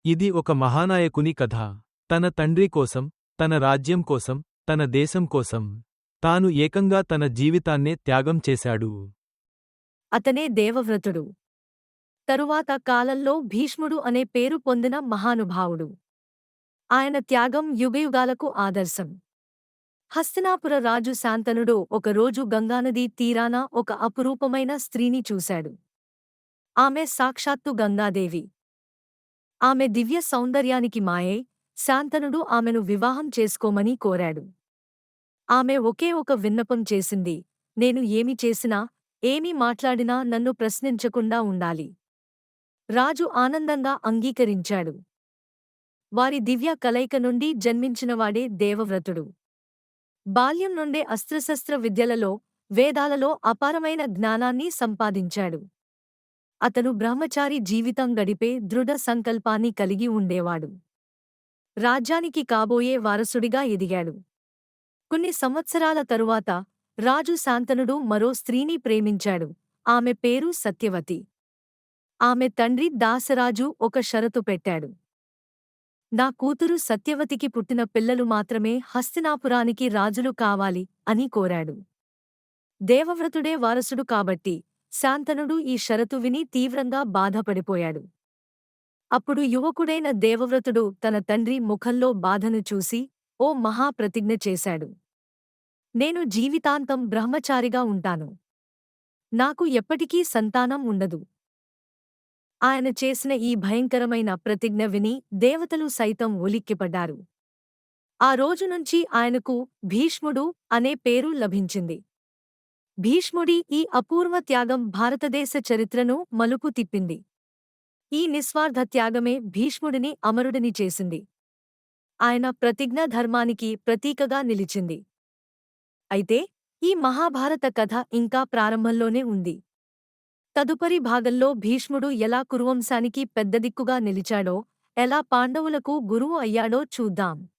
ఇది ఒక మహానాయకుని కథ. తన తండ్రి కోసం, తన రాజ్యం కోసం, తన దేశం కోసం తాను ఏకంగా తన జీవితాన్నే త్యాగం చేశాడు. అతనే దేవవ్రతుడు. తరువాత కాలంలో భీష్ముడు అనే పేరు పొందిన మహానుభావుడు. ఆయన త్యాగం యుగయుగాలకు ఆదర్శం. హస్తినాపుర రాజు శాంతనుడు ఒకరోజు గంగానదీ తీరాన ఒక అపురూపమైన స్త్రీని చూశాడు. ఆమె సాక్షాత్తు గంగాదేవి. ఆమె దివ్య సౌందర్యానికి మాయై శాంతనుడు ఆమెను వివాహం చేసుకోమని కోరాడు. ఆమె ఒకే ఒక విన్నపం చేసింది, నేను ఏమి చేసినా, ఏమి మాట్లాడినా నన్ను ప్రశ్నించకుండా ఉండాలి. రాజు ఆనందంగా అంగీకరించాడు. వారి దివ్య కలయిక నుండి జన్మించినవాడే దేవవ్రతుడు. బాల్యం నుండే అస్త్రశస్త్ర విద్యలలో, వేదాలలో అపారమైన జ్ఞానాన్ని సంపాదించాడు. అతను బ్రహ్మచారి జీవితం గడిపే దృఢ సంకల్పాన్ని కలిగి ఉండేవాడు. రాజ్యానికి కాబోయే వారసుడిగా ఎదిగాడు. కొన్ని సంవత్సరాల తరువాత రాజు శాంతనుడు మరో స్త్రీని ప్రేమించాడు. ఆమె పేరు సత్యవతి. ఆమె తండ్రి దాసరాజు ఒక షరతు పెట్టాడు. నా కూతురు సత్యవతికి పుట్టిన పిల్లలు మాత్రమే హస్తినాపురానికి రాజులు కావాలి అని కోరాడు. దేవవ్రతుడే వారసుడు కాబట్టి శాంతనుడు ఈ షరతు విని తీవ్రంగా బాధపడిపోయాడు. అప్పుడు యువకుడైన దేవవ్రతుడు తన తండ్రి ముఖంలో బాధను చూసి ఓ మహాప్రతిజ్ఞ చేశాడు. నేను జీవితాంతం బ్రహ్మచారిగా ఉంటాను. నాకు ఎప్పటికీ సంతానం ఉండదు. ఆయన చేసిన ఈ భయంకరమైన ప్రతిజ్ఞ విని దేవతలు సైతం ఉలిక్కిపడ్డారు. ఆ రోజునుంచి ఆయనకు భీష్ముడు అనే పేరు లభించింది. భీష్ముడి ఈ అపూర్వ త్యాగం భారతదేశ చరిత్రను మలుపు తిప్పింది. ఈ నిస్వార్థ త్యాగమే భీష్ముడిని అమరుడిని చేసింది. ఆయన ప్రతిజ్ఞ ధర్మానికి ప్రతీకగా నిలిచింది. అయితే ఈ మహాభారత కథ ఇంకా ప్రారంభంలోనే ఉంది. తదుపరి భాగంలో భీష్ముడు ఎలా కురువంశానికి పెద్దదిక్కుగా నిలిచాడో, ఎలా పాండవులకు గురువు అయ్యాడో చూద్దాం.